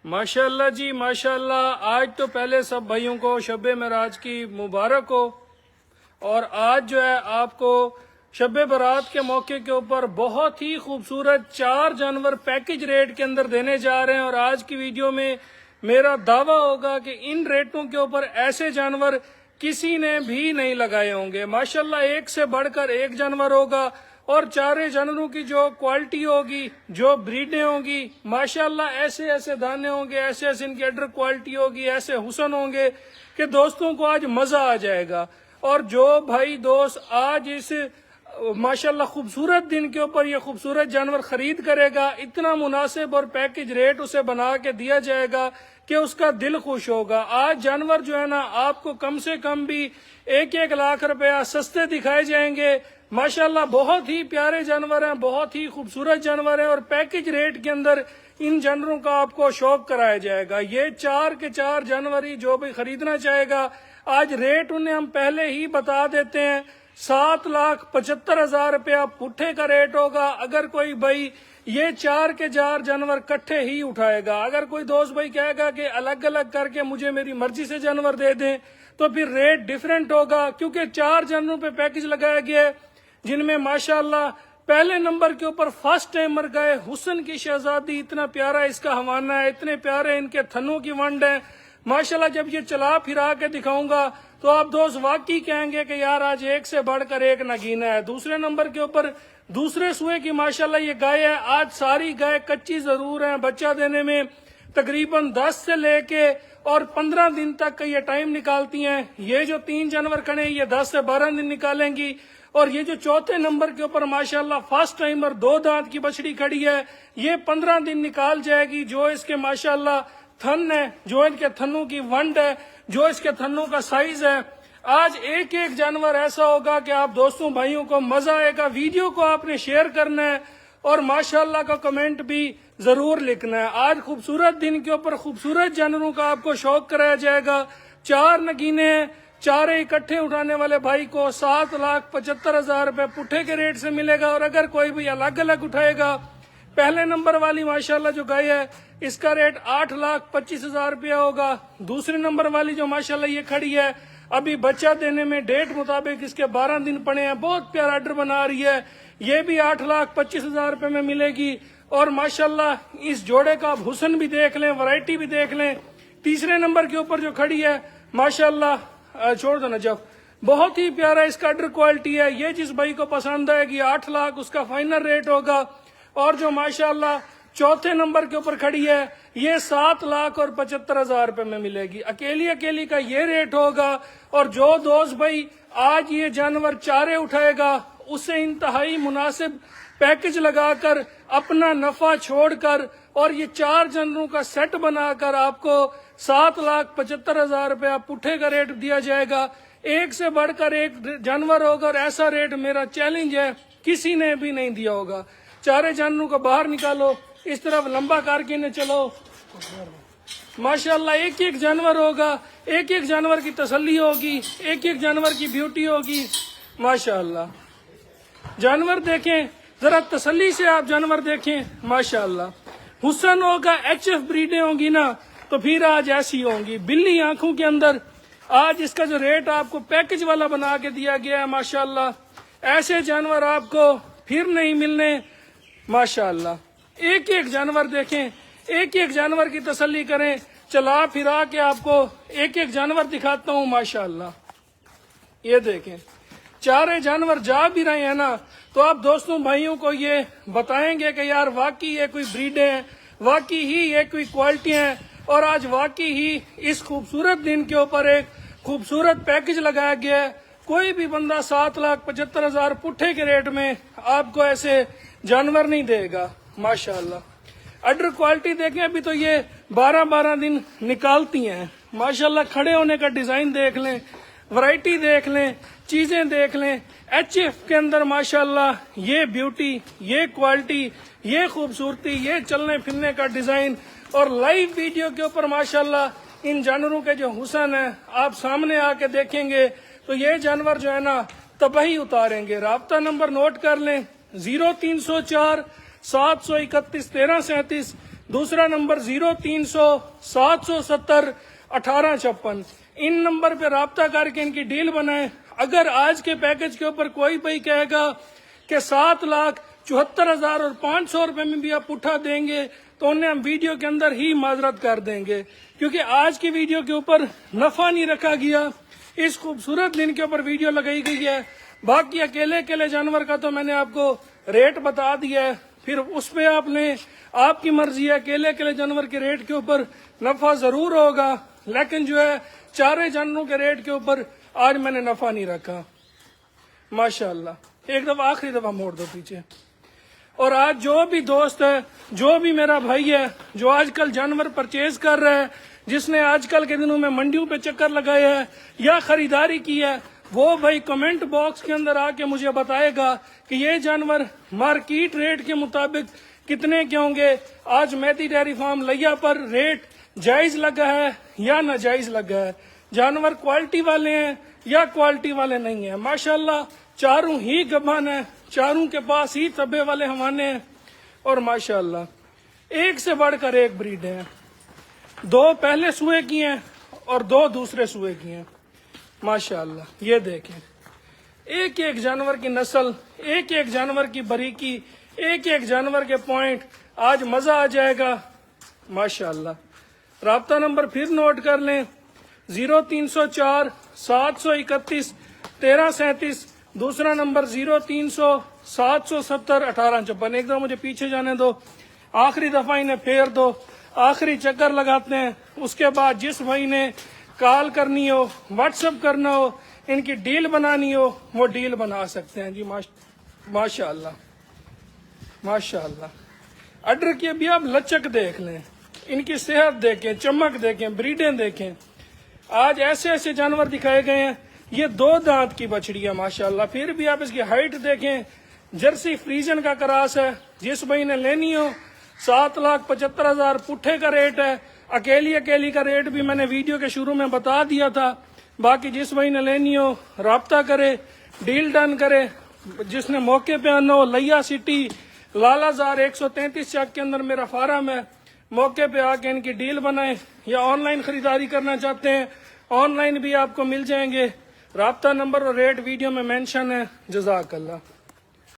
माशाल्लाह जी माशाल्लाह। आज तो पहले सब भाइयों को शब मेराज की मुबारक हो। और आज जो है आपको शब बारात के मौके के ऊपर बहुत ही खूबसूरत 4 जानवर पैकेज रेट के अंदर देने जा रहे हैं। और आज की वीडियो में मेरा दावा होगा कि इन रेटों के ऊपर ऐसे जानवर किसी ने भी नहीं लगाए होंगे। माशाल्लाह एक से बढ़कर एक जानवर होगा और चारे जानवरों की जो क्वालिटी होगी, जो ब्रीडें होंगी, माशाल्लाह ऐसे ऐसे दाने होंगे, ऐसे ऐसे इनकी अडर क्वालिटी होगी, ऐसे हुसन होंगे कि दोस्तों को आज मजा आ जाएगा। और जो भाई दोस्त आज इस माशाल्लाह खूबसूरत दिन के ऊपर ये खूबसूरत जानवर खरीद करेगा, इतना मुनासिब और पैकेज रेट उसे बना के दिया जाएगा कि उसका दिल खुश होगा। आज जानवर जो है ना आपको कम से कम भी 1-1 लाख रुपया सस्ते दिखाए जाएंगे। माशाल्लाह बहुत ही प्यारे जानवर हैं, बहुत ही खूबसूरत जानवर हैं और पैकेज रेट के अंदर इन जानवरों का आपको शौक कराया जाएगा। ये 4 के 4 जानवर ही जो भी खरीदना चाहेगा, आज रेट उन्हें हम पहले ही बता देते हैं। 7,75,000 रुपया पुट्ठे का रेट होगा अगर कोई भाई ये 4 के 4 जानवर इकट्ठे ही उठाएगा। अगर कोई दोस्त भाई कहेगा कि अलग अलग करके मुझे मेरी मर्जी से जानवर दे दें तो फिर रेट डिफरेंट होगा, क्योंकि 4 जानवरों पे पैकेज लगाया गया है जिनमें माशाल्लाह पहले नंबर के ऊपर फर्स्ट टाइमर गए हुसन की शहजादी, इतना प्यारा इसका हवाना है, इतने प्यारे इनके थनों की वंड है। माशाल्लाह जब ये चला फिरा के दिखाऊंगा तो आप दोस्त वाकई कहेंगे कि यार आज एक से बढ़कर एक नगीना है। दूसरे नंबर के ऊपर दूसरे सुए की माशाल्लाह ये गाय है। आज सारी गाय कच्ची जरूर है, बच्चा देने में तकरीबन 10 से लेके और 15 दिन तक का ये टाइम निकालती हैं। ये जो 3 जानवर खड़े हैं ये 10 से 12 दिन निकालेंगी। और ये जो चौथे नंबर के ऊपर माशाल्लाह फर्स्ट टाइमर 2 दांत की बछड़ी खड़ी है, ये 15 दिन निकाल जाएगी। जो इसके माशाल्लाह थन है, जो इनके थनों की वंड है, जो इसके थनों का साइज है, आज एक एक जानवर ऐसा होगा कि आप दोस्तों भाइयों को मजा आएगा। वीडियो को आपने शेयर करना है और माशाल्लाह का कमेंट भी जरूर लिखना है। आज खूबसूरत दिन के ऊपर खूबसूरत जानवरों का आपको शौक कराया जाएगा। 4 नगीने हैं, चारे इकट्ठे उठाने वाले भाई को 7,75,000 रुपए पुट्ठे के रेट से मिलेगा। और अगर कोई भी अलग अलग उठाएगा, पहले नंबर वाली माशाल्लाह जो गाय है इसका रेट 8,25,000 रुपया होगा। दूसरे नंबर वाली जो माशाल्लाह ये खड़ी है अभी बच्चा देने में डेट मुताबिक इसके 12 दिन पड़े हैं, बहुत प्यारा आर्डर बना रही है, ये भी 8,25,000 रुपए में मिलेगी। और माशाल्लाह इस जोड़े का आप हुसन भी देख लें, वैरायटी भी देख लें। तीसरे नंबर के ऊपर जो खड़ी है माशाल्लाह छोड़ दो ना जब, बहुत ही प्यारा इसका आर्डर क्वालिटी है। ये जिस भाई को पसंद आएगी 8 लाख उसका फाइनल रेट होगा। और जो माशाल्लाह चौथे नंबर के ऊपर खड़ी है ये 7,75,000 रुपए में मिलेगी। अकेली अकेली का ये रेट होगा। और जो दोस्त भाई आज ये जानवर चारे उठाएगा उसे इंतहाई मुनासिब पैकेज लगाकर अपना नफा छोड़कर और ये 4 जानवरों का सेट बनाकर आपको 7,75,000 रुपया पुट्ठे का रेट दिया जाएगा। एक से बढ़कर एक जानवर होगा और ऐसा रेट मेरा चैलेंज है किसी ने भी नहीं दिया होगा। 4 जानवरों को बाहर निकालो, इस तरफ लंबा करके इन्हें चलो। माशाल्लाह एक एक जानवर होगा, एक एक जानवर की तसल्ली होगी, एक एक जानवर की ब्यूटी होगी। माशाल्लाह जानवर देखें जरा, तसल्ली से आप जानवर देखें। माशाल्लाह हुसन होगा, HF ब्रीडें होंगी ना तो फिर आज ऐसी होंगी बिल्ली आंखों के अंदर। आज इसका जो रेट आपको पैकेज वाला बना के दिया गया है, माशाल्लाह ऐसे जानवर आपको फिर नहीं मिलने। माशाल्लाह एक एक जानवर देखें, एक एक जानवर की तसल्ली करें। चला फिरा के आपको एक एक जानवर दिखाता हूँ। माशाल्लाह ये देखें, 4 जानवर जा भी रहे हैं ना तो आप दोस्तों भाइयों को ये बताएंगे कि यार वाकई ये कोई ब्रीडें हैं, वाकई ही ये कोई क्वालिटी हैं। और आज वाकई ही इस खूबसूरत दिन के ऊपर एक खूबसूरत पैकेज लगाया गया है। कोई भी बंदा 7,75,000 पुट्ठे के रेट में आपको ऐसे जानवर नहीं देगा। माशाल्लाह अडर क्वालिटी देखें, अभी तो ये 12-12 दिन निकालती हैं। माशाल्लाह खड़े होने का डिजाइन देख लें, वैरायटी देख लें, चीजें देख लें। HF के अंदर माशाल्लाह ये ब्यूटी, ये क्वालिटी, ये खूबसूरती, ये चलने फिरने का डिजाइन और लाइव वीडियो के ऊपर माशाल्लाह इन जानवरों के जो हुसन है आप सामने आके देखेंगे तो ये जानवर जो है ना तबाही उतारेंगे। राब्ता नंबर नोट कर लें 0304 731 1337 دوسرا نمبر 0300-770-1856. ان نمبر پہ رابطہ کر کے ان کی ڈیل بنائیں. اگر آج کے پیکج کے اوپر کوئی بھائی کہے گا کہ 7,74,500 روپے میں بھی آپ اٹھا دیں گے تو انہیں ہم ویڈیو کے اندر ہی معذرت کر دیں گے، کیونکہ آج کی ویڈیو کے اوپر نفع نہیں رکھا گیا. اس خوبصورت دن کے اوپر ویڈیو لگائی گئی ہے. باقی اکیلے اکیلے جانور کا تو میں نے آپ کو ریٹ بتا دیا ہے، پھر اس پہ آپ کی مرضی ہے. اکیلے اکیلے جانور کے ریٹ کے اوپر نفع ضرور ہوگا، لیکن جو ہے چارے جانوروں کے ریٹ کے اوپر آج میں نے نفع نہیں رکھا. ماشاءاللہ. ایک دفعہ آخری دفعہ موڑ دو پیچھے. اور آج جو بھی دوست ہے، جو بھی میرا بھائی ہے جو آج کل جانور پرچیز کر رہا ہے، جس نے آج کل کے دنوں میں منڈیوں پہ چکر لگایا ہے یا خریداری کی ہے، وہ بھائی کمنٹ باکس کے اندر آ کے مجھے بتائے گا کہ یہ جانور مارکیٹ ریٹ کے مطابق کتنے کے ہوں گے. آج مہدی ڈیری فارم لیا پر ریٹ جائز لگا ہے یا ناجائز لگا ہے، جانور کوالٹی والے ہیں یا کوالٹی والے نہیں ہیں. ماشاءاللہ چاروں ہی گبان ہیں، چاروں کے پاس ہی تبے والے ہوانے ہیں، اور ماشاءاللہ ایک سے بڑھ کر ایک بریڈ ہیں. 2 پہلے سوئے کی ہیں اور 2 دوسرے سوئے کی ہیں. ماشاءاللہ یہ دیکھیں، ایک ایک جانور کی نسل، ایک ایک جانور کی باریکی، ایک ایک جانور کے پوائنٹ. آج مزہ آ جائے گا. ماشاءاللہ. رابطہ نمبر پھر نوٹ کر لیں، 0304-731-1337. دوسرا نمبر 0300-770-1856. ایک دفعہ مجھے پیچھے جانے دو، آخری دفعہ انہیں پھیر دو، آخری چکر لگاتے ہیں. اس کے بعد جس بھائی نے کال کرنی ہو، واٹس ایپ کرنا ہو، ان کی ڈیل بنانی ہو، وہ ڈیل بنا سکتے ہیں. جی ماشاءاللہ ماشاءاللہ. اڈر کی ابھی آپ لچک دیکھ لیں، ان کی صحت دیکھیں، چمک دیکھیں، بریڈیں دیکھیں. آج ایسے ایسے جانور دکھائے گئے ہیں. یہ 2 دانت کی بچڑی ہے ماشاءاللہ. پھر بھی آپ اس کی ہائٹ دیکھیں، جرسی فریزن کا کراس ہے. جس بھائی نے لینی ہو 7,75,000 پٹھے کا ریٹ ہے. اکیلی کا ریٹ بھی میں نے ویڈیو کے شروع میں بتا دیا تھا. باقی جس بھائی نے لینی ہو رابطہ کرے، ڈیل ڈن کرے. جس نے موقع پہ آنا ہو، لیا سٹی لالا زار 133 چک کے اندر میرا فارم ہے، موقع پہ آ کے ان کی ڈیل بنائیں. یا آن لائن خریداری کرنا چاہتے ہیں، آن لائن بھی آپ کو مل جائیں گے. رابطہ نمبر اور ریٹ ویڈیو میں مینشن ہے. جزاک اللہ.